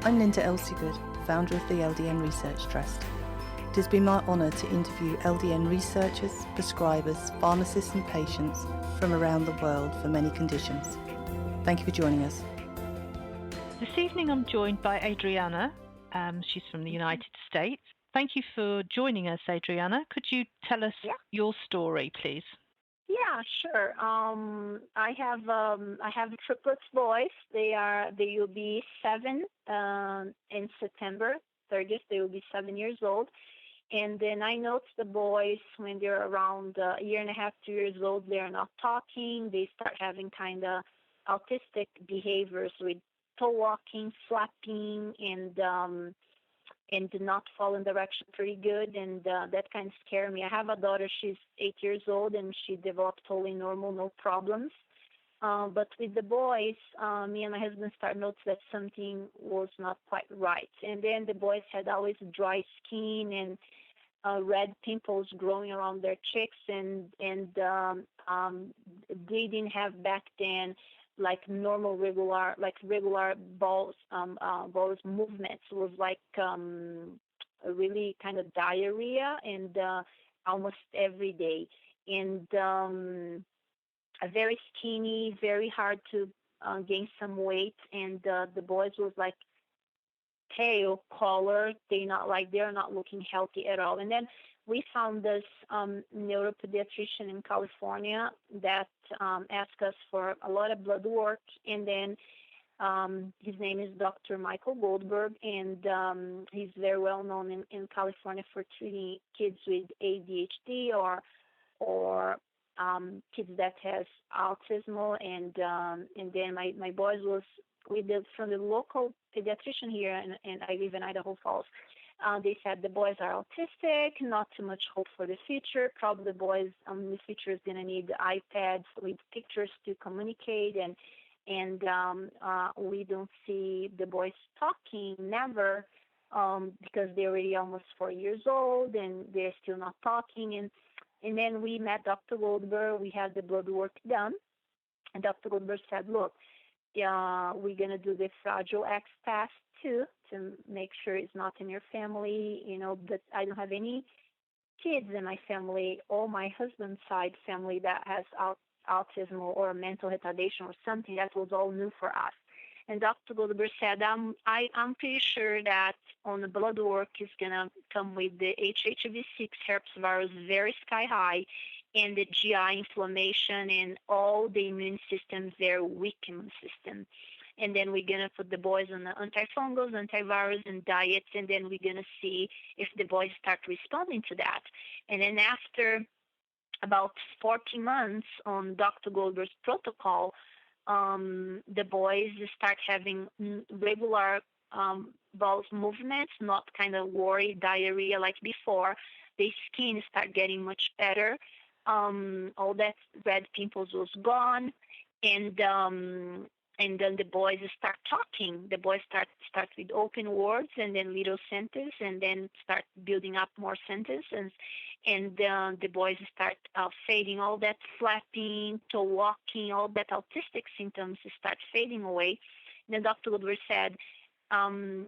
I'm Linda Elseygood, founder of the LDN Research Trust. It has been my honour to interview LDN researchers, prescribers, pharmacists and patients from around the world for many conditions. Thank you for joining us. This evening I'm joined by Adriana. She's from the United States. Thank you for joining us, Adriana. Could you tell us your story, please? Yeah, sure. I have triplets boys. They will be 7 in September 30th. They will be 7 years old. And then I noticed the boys when they're around a year and a half, 2 years old, they're not talking. They start having kind of autistic behaviors with toe walking, flapping, and do not fall in direction pretty good, and that kind of scared me. I have a daughter, she's 8 years old, and she developed totally normal, no problems. But with the boys, me and my husband started noticing that something was not quite right. And then the boys had always dry skin and red pimples growing around their cheeks, and they didn't have back then like normal regular balls movements. It was like a really kind of diarrhea and almost every day, and a very skinny, very hard to gain some weight, and the boys was like pale color. They're not looking healthy at all. And then we found this neuropediatrician in California that asked us for a lot of blood work, and then his name is Dr. Michael Goldberg, and he's very well known in California for treating kids with ADHD or kids that has autism. And then my boys was from the local pediatrician here, and I live in Idaho Falls. They said the boys are autistic, not too much hope for the future. Probably the boys in the future is going to need iPads with pictures to communicate, and we don't see the boys talking, never, because they're already almost 4 years old and they're still not talking. And then we met Dr. Goldberg. We had the blood work done, and Dr. Goldberg said, look, we're going to do the Fragile X test too to make sure it's not in your family, but I don't have any kids in my family or my husband's side family that has autism or mental retardation or something. That was all new for us. And Dr. Goldberg said, I'm pretty sure that on the blood work is going to come with the HHV6 herpes virus very sky high, and the GI inflammation and all the immune system, very weak immune system. And then we're going to put the boys on the antifungals, antivirus, and diets, and then we're going to see if the boys start responding to that. And then after about 40 months on Dr. Goldberg's protocol, the boys start having regular bowel movements, not kind of worry, diarrhea like before. The skin start getting much better. All that red pimples was gone, and then the boys start talking. The boys start with open words and then little sentences, and then start building up more sentences, and the boys start fading. All that flapping, toe walking, all that autistic symptoms start fading away. And then Dr. Woodward said, 90%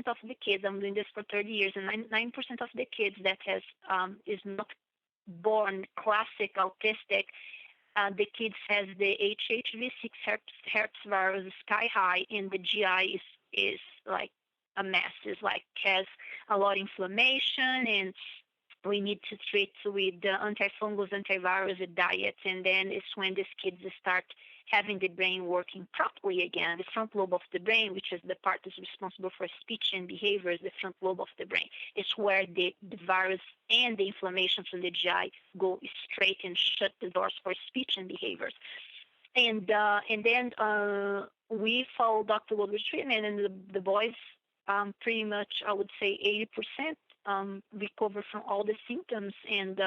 of the kids, I'm doing this for 30 years, and 9% of the kids that is not born classic autistic, the kids has the HHV6 herpes virus sky high, and the GI is like a mess. It's like has a lot of inflammation, and we need to treat with the antifungals, antivirus, diet, and then it's when these kids start having the brain working properly again. The front lobe of the brain, which is the part that's responsible for speech and behavior, is the front lobe of the brain. It's where the virus and the inflammation from the GI go straight and shut the doors for speech and behaviors. And then we follow Dr. Goldberg's treatment, and the boys pretty much, I would say 80% recover from all the symptoms. And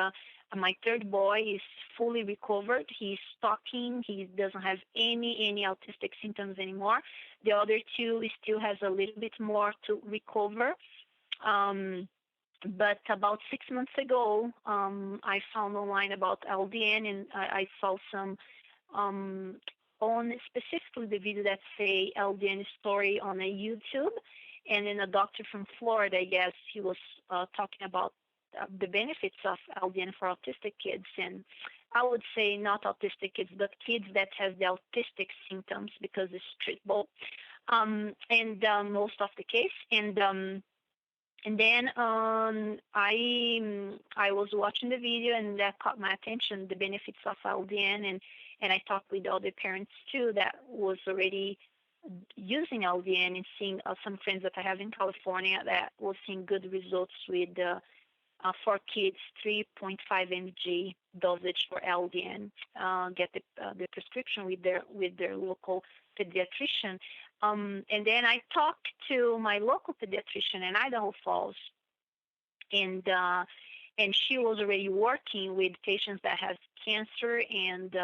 my third boy is fully recovered. He's talking. He doesn't have any autistic symptoms anymore. The other two still has a little bit more to recover. But about 6 months ago, I found online about LDN, and I saw some on specifically the video that say LDN story on a YouTube, and then a doctor from Florida, I guess, he was talking about the benefits of LDN for autistic kids, and I would say not autistic kids, but kids that have the autistic symptoms because it's treatable, and most of the case, and then I was watching the video, and that caught my attention, the benefits of LDN, and I talked with other parents too that was already using LDN, and seeing some friends that I have in California that was seeing good results with for kids 3.5 mg dosage for LDN. Get the prescription with their local pediatrician. And then I talked to my local pediatrician in Idaho Falls, and she was already working with patients that have cancer and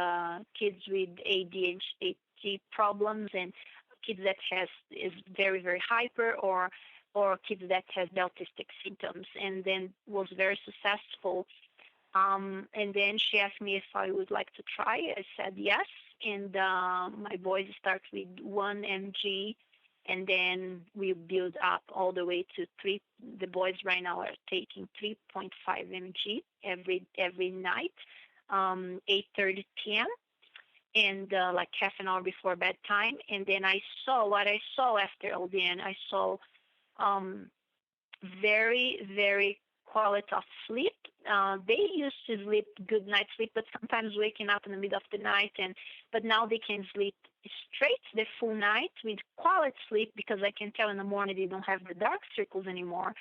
kids with ADHD problems, and kids that is very, very hyper, or kids that has the autistic symptoms, and then was very successful. And then she asked me if I would like to try. I said yes, and my boys start with 1 mg, and then we build up all the way to 3. The boys right now are taking 3.5 mg every night, 8:30 p.m. and like half an hour before bedtime. And then I saw after LDN. I saw very, very quality of sleep. They used to sleep good night sleep, but sometimes waking up in the middle of the night, but now they can sleep straight the full night with quality sleep, because I can tell in the morning they don't have the dark circles anymore.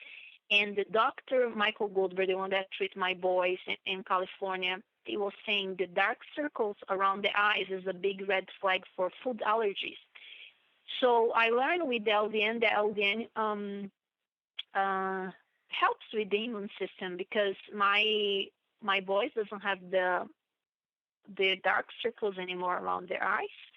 And the doctor, Michael Goldberg, the one that treats my boys in California, he was saying the dark circles around the eyes is a big red flag for food allergies. So I learned with the LDN, helps with the immune system, because my boys doesn't have the dark circles anymore around their eyes.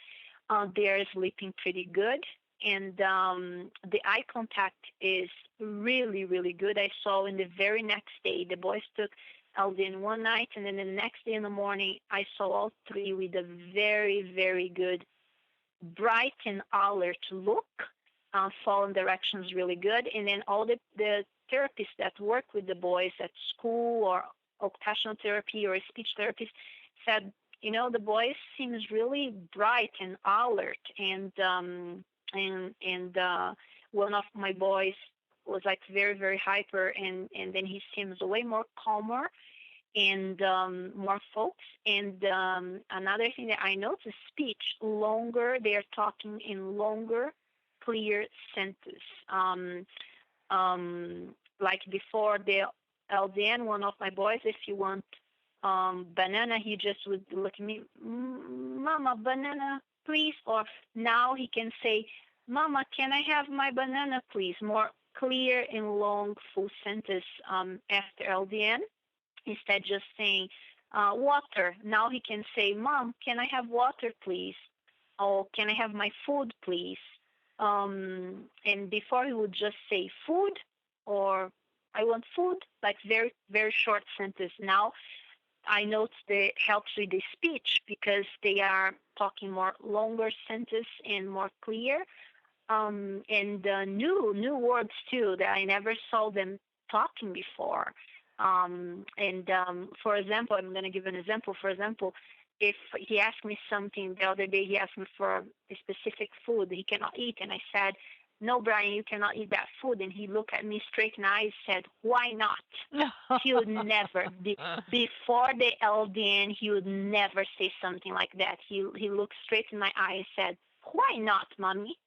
They are sleeping pretty good, and the eye contact is really, really good. I saw in the very next day, the boys took LDN one night, and then the next day in the morning, I saw all 3 with a very, very good, bright and alert look, following directions really good. And then all the therapists that work with the boys at school, or occupational therapy or speech therapist, said, the boys seems really bright and alert. And one of my boys was like very, very hyper, and then he seems way more calmer and more focused. And another thing that I noticed, speech longer. They are talking in longer, clear sentences. Like before the LDN, one of my boys, if you want banana, he just would look at me, Mama, banana, please. Or now he can say, Mama, can I have my banana, please? More clear and long, full sentence after LDN. Instead just saying water. Now he can say, Mom, can I have water, please? Or can I have my food, please? And before he would just say food, or I want food, like very, very short sentence. Now I note that helps with the speech, because they are talking more longer sentence and more clear. And new words too that I never saw them talking before. For example, I'm going to give an example. For example, if he asked me something the other day, he asked me for a specific food he cannot eat, and I said, no, Brian, you cannot eat that food. And he looked at me straight in the eyes and said, why not? He would never, before the LDN, he would never say something like that. He looked straight in my eye and said, why not, Mommy?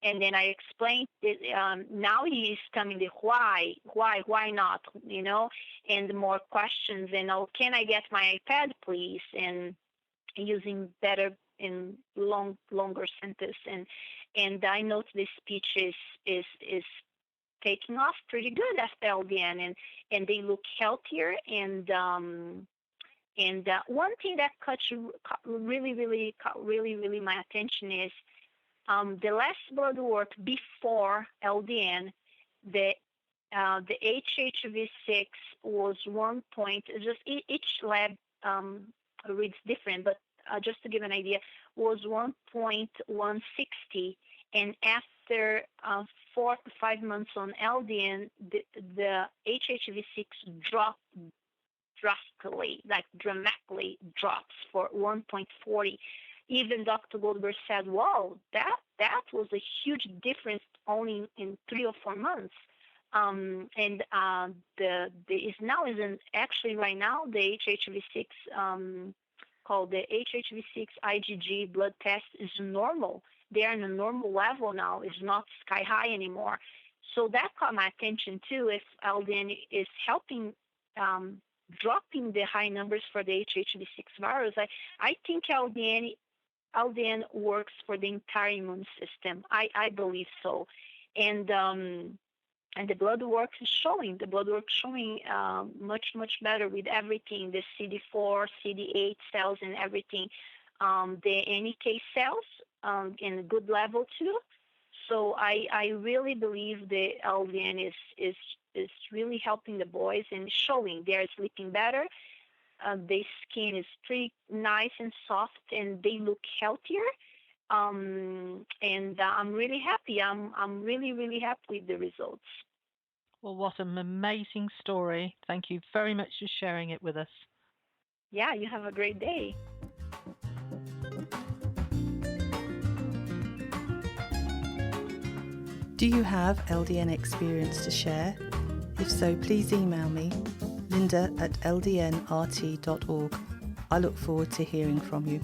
And then I explained it. Now he is coming the why not, and more questions. And can I get my iPad, please? And using better and longer sentence. And I note this speech is taking off pretty good after LDN, and they look healthier. And one thing that caught really my attention is the last blood work before LDN, the HHV6 was 1 point. Just each lab reads different, but just to give an idea, was 1.160, and after 4 to 5 months on LDN, the HHV6 dropped drastically, like dramatically drops for 1.40. Even Dr. Goldberg said, "Wow, that was a huge difference only in 3 or 4 months." And actually right now the HHV6 called the HHV6 IgG blood test is normal. They are in a normal level now. It's not sky high anymore. So that caught my attention too. If LDN is helping dropping the high numbers for the HHV6 virus, I think LDN works for the entire immune system. I believe so. And the blood work is showing. The blood work showing much better with everything, the CD4, CD8 cells and everything. The NK cells in a good level too. So I really believe the LDN is really helping the boys and showing they're sleeping better. Their skin is pretty nice and soft, and they look healthier. And I'm really happy. I'm really happy with the results. Well, what an amazing story. Thank you very much for sharing it with us. Yeah, you have a great day. Do you have LDN experience to share? If so, please email me, linda@ldnrt.org. I look forward to hearing from you.